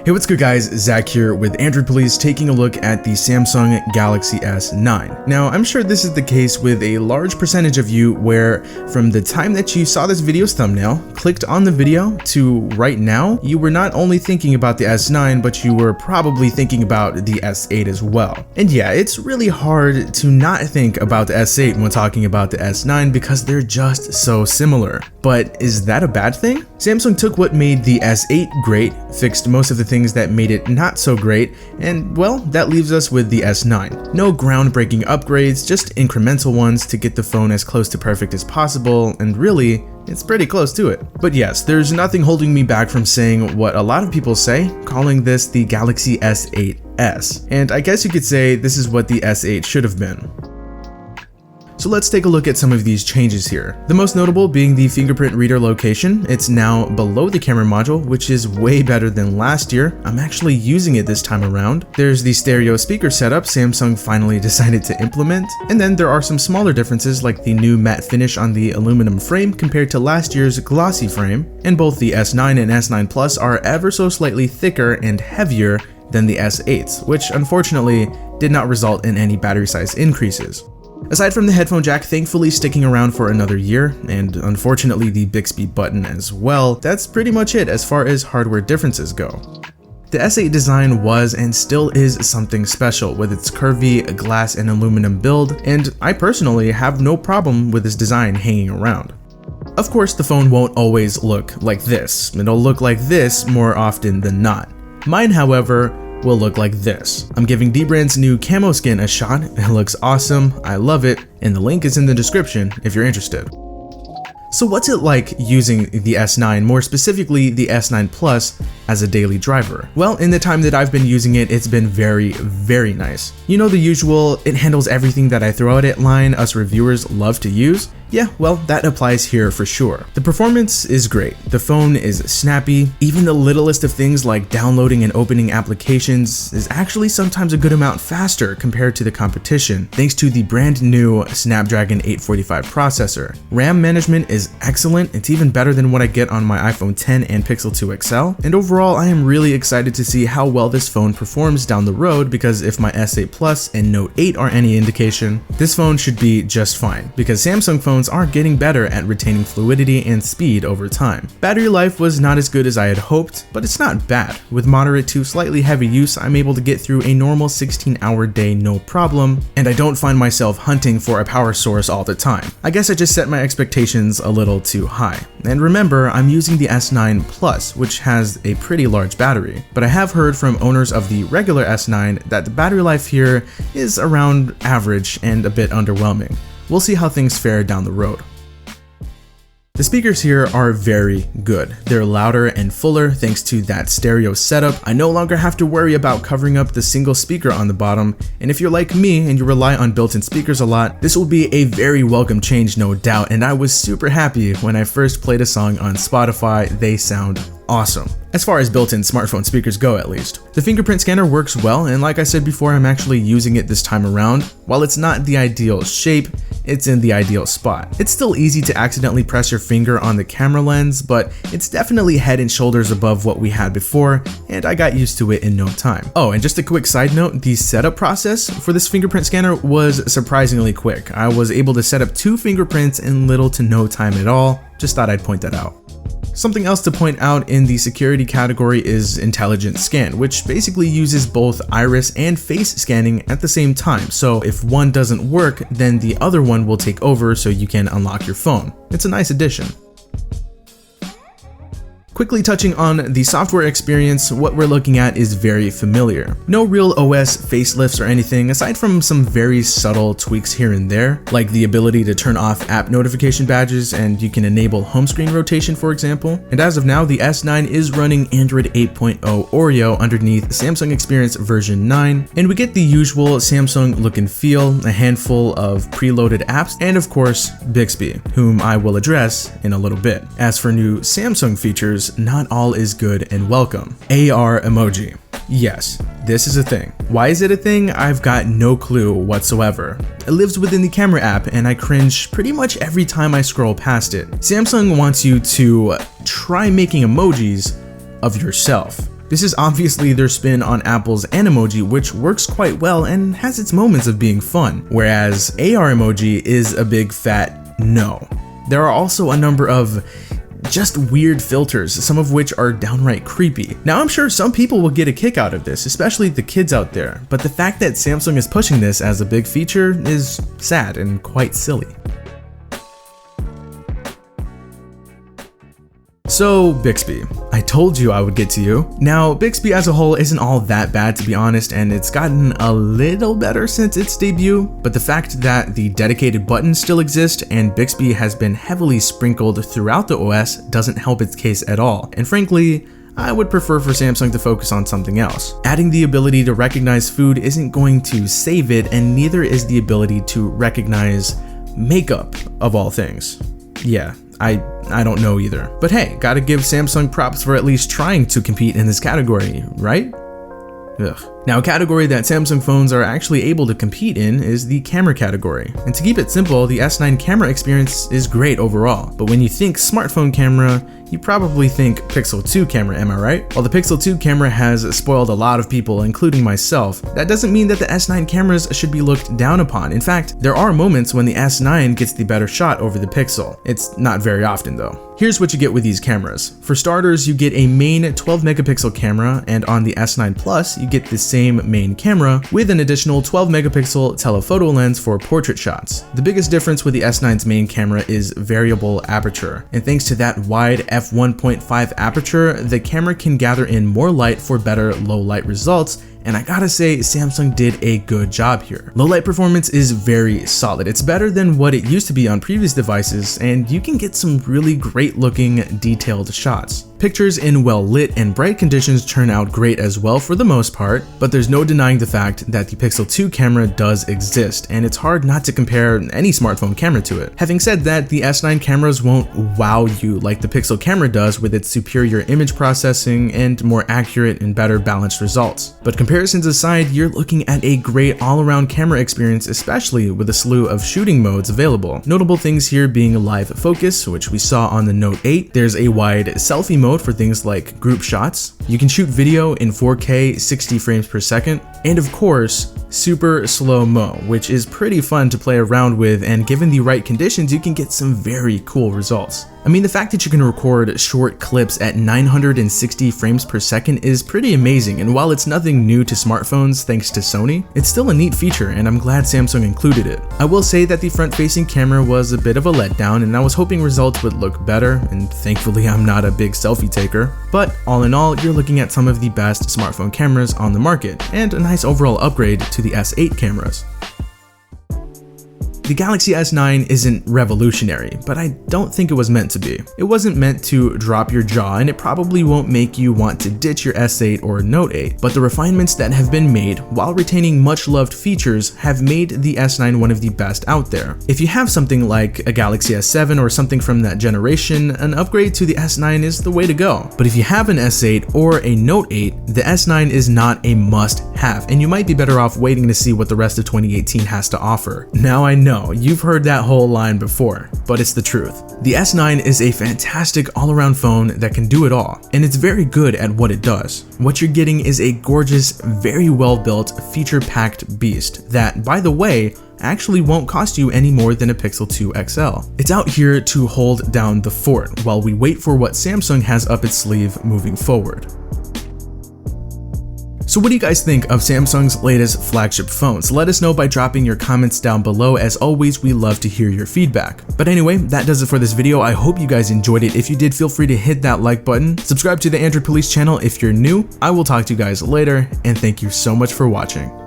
Hey, what's good guys, Zach here with Android Police taking a look at the Samsung Galaxy S9. Now, I'm sure this is the case with a large percentage of you where from the time that you saw this video's thumbnail, clicked on the video to right now, you were not only thinking about the S9, but you were probably thinking about the S8 as well. And yeah, it's really hard to not think about the S8 when talking about the S9 because they're just so similar. But is that a bad thing? Samsung took what made the S8 great, fixed most of the things that made it not so great, and well, that leaves us with the S9. No groundbreaking upgrades, just incremental ones to get the phone as close to perfect as possible, and really, it's pretty close to it. But yes, there's nothing holding me back from saying what a lot of people say, calling this the Galaxy S8s. And I guess you could say this is what the S8 should have been. So let's take a look at some of these changes here. The most notable being the fingerprint reader location. It's now below the camera module, which is way better than last year. I'm actually using it this time around. There's the stereo speaker setup Samsung finally decided to implement. And then there are some smaller differences like the new matte finish on the aluminum frame compared to last year's glossy frame. And both the S9 and S9 Plus are ever so slightly thicker and heavier than the S8s, which unfortunately did not result in any battery size increases. Aside from the headphone jack thankfully sticking around for another year, and unfortunately the Bixby button as well, that's pretty much it as far as hardware differences go. The S8 design was and still is something special with its curvy glass and aluminum build, and I personally have no problem with this design hanging around. Of course, the phone won't always look like this. It'll look like this more often than not. Mine, however, will look like this. I'm giving Dbrand's new camo skin a shot. It looks awesome, I love it, and the link is in the description if you're interested. So what's it like using the S9, more specifically the S9 Plus, as a daily driver? Well, in the time that I've been using it, it's been very, very nice. You know the usual, it handles everything that I throw at it line us reviewers love to use? Yeah, well, that applies here for sure. The performance is great. The phone is snappy. Even the littlest of things like downloading and opening applications is actually sometimes a good amount faster compared to the competition, thanks to the brand new Snapdragon 845 processor. RAM management is excellent. It's even better than what I get on my iPhone 10 and Pixel 2 XL. And overall, I am really excited to see how well this phone performs down the road because if my S8 Plus and Note 8 are any indication, this phone should be just fine because Samsung phones are getting better at retaining fluidity and speed over time. Battery life was not as good as I had hoped, but it's not bad. With moderate to slightly heavy use, I'm able to get through a normal 16-hour day no problem, and I don't find myself hunting for a power source all the time. I guess I just set my expectations a little too high. And remember, I'm using the S9 Plus, which has a pretty large battery, but I have heard from owners of the regular S9 that the battery life here is around average and a bit underwhelming. We'll see how things fare down the road. The speakers here are very good. They're louder and fuller thanks to that stereo setup. I no longer have to worry about covering up the single speaker on the bottom, and if you're like me and you rely on built-in speakers a lot, this will be a very welcome change, no doubt, and I was super happy when I first played a song on Spotify. They sound awesome. As far as built-in smartphone speakers go, at least. The fingerprint scanner works well, and like I said before, I'm actually using it this time around. While it's not the ideal shape, it's in the ideal spot. It's still easy to accidentally press your finger on the camera lens, but it's definitely head and shoulders above what we had before, and I got used to it in no time. Oh, and just a quick side note, the setup process for this fingerprint scanner was surprisingly quick. I was able to set up 2 fingerprints in little to no time at all. Just thought I'd point that out. Something else to point out in the security category is Intelligent Scan, which basically uses both iris and face scanning at the same time. So if one doesn't work, then the other one will take over so you can unlock your phone. It's a nice addition. Quickly touching on the software experience, what we're looking at is very familiar. No real OS facelifts or anything, aside from some very subtle tweaks here and there, like the ability to turn off app notification badges and you can enable home screen rotation, for example. And as of now, the S9 is running Android 8.0 Oreo underneath Samsung Experience version 9, and we get the usual Samsung look and feel, a handful of preloaded apps, and of course, Bixby, whom I will address in a little bit. As for new Samsung features, not all is good and welcome. AR emoji. Yes, this is a thing. Why is it a thing? I've got no clue whatsoever. It lives within the camera app and I cringe pretty much every time I scroll past it. Samsung wants you to try making emojis of yourself. This is obviously their spin on Apple's Animoji, which works quite well and has its moments of being fun, whereas AR emoji is a big fat no. There are also a number of just weird filters, some of which are downright creepy. Now I'm sure some people will get a kick out of this, especially the kids out there, but the fact that Samsung is pushing this as a big feature is sad and quite silly. So, Bixby. I told you I would get to you. Now, Bixby as a whole isn't all that bad, to be honest, and it's gotten a little better since its debut, but the fact that the dedicated buttons still exist and Bixby has been heavily sprinkled throughout the OS doesn't help its case at all, and frankly, I would prefer for Samsung to focus on something else. Adding the ability to recognize food isn't going to save it, and neither is the ability to recognize makeup, of all things. Yeah. I don't know either. But hey, gotta give Samsung props for at least trying to compete in this category, right? Ugh. Now, a category that Samsung phones are actually able to compete in is the camera category. And to keep it simple, the S9 camera experience is great overall. But when you think smartphone camera, you probably think Pixel 2 camera, am I right? While the Pixel 2 camera has spoiled a lot of people, including myself, that doesn't mean that the S9 cameras should be looked down upon. In fact, there are moments when the S9 gets the better shot over the Pixel. It's not very often though. Here's what you get with these cameras. For starters, you get a main 12 megapixel camera, and on the S9 Plus, you get the same main camera with an additional 12 megapixel telephoto lens for portrait shots. The biggest difference with the S9's main camera is variable aperture, and thanks to that wide f1.5 aperture, the camera can gather in more light for better low light results. And I gotta say, Samsung did a good job here. Low light performance is very solid. It's better than what it used to be on previous devices, and you can get some really great looking detailed shots. Pictures in well lit and bright conditions turn out great as well for the most part, but there's no denying the fact that the Pixel 2 camera does exist, and it's hard not to compare any smartphone camera to it. Having said that, the S9 cameras won't wow you like the Pixel camera does with its superior image processing and more accurate and better balanced results. But comparisons aside, you're looking at a great all-around camera experience, especially with a slew of shooting modes available. Notable things here being live focus, which we saw on the Note 8. There's a wide selfie mode for things like group shots. You can shoot video in 4K 60 frames per second, and of course, super slow-mo, which is pretty fun to play around with, and given the right conditions, you can get some very cool results. I mean, the fact that you can record short clips at 960 frames per second is pretty amazing, and while it's nothing new to smartphones thanks to Sony, it's still a neat feature, and I'm glad Samsung included it. I will say that the front-facing camera was a bit of a letdown, and I was hoping results would look better, and thankfully I'm not a big selfie taker. But all in all, you're looking at some of the best smartphone cameras on the market, and a nice overall upgrade to the S8 cameras. The Galaxy S9 isn't revolutionary, but I don't think it was meant to be. It wasn't meant to drop your jaw, and it probably won't make you want to ditch your S8 or Note 8, but the refinements that have been made while retaining much loved features have made the S9 one of the best out there. If you have something like a Galaxy S7 or something from that generation, an upgrade to the S9 is the way to go. But if you have an S8 or a Note 8, the S9 is not a must-have, and you might be better off waiting to see what the rest of 2018 has to offer. Now I know you've heard that whole line before, but it's the truth. The S9 is a fantastic all-around phone that can do it all, and it's very good at what it does. What you're getting is a gorgeous, very well-built, feature-packed beast that, by the way, actually won't cost you any more than a Pixel 2 XL. It's out here to hold down the fort while we wait for what Samsung has up its sleeve moving forward. So what do you guys think of Samsung's latest flagship phones? Let us know by dropping your comments down below. As always, we love to hear your feedback. But anyway, that does it for this video. I hope you guys enjoyed it. If you did, feel free to hit that like button. Subscribe to the Android Police channel if you're new. I will talk to you guys later, and thank you so much for watching.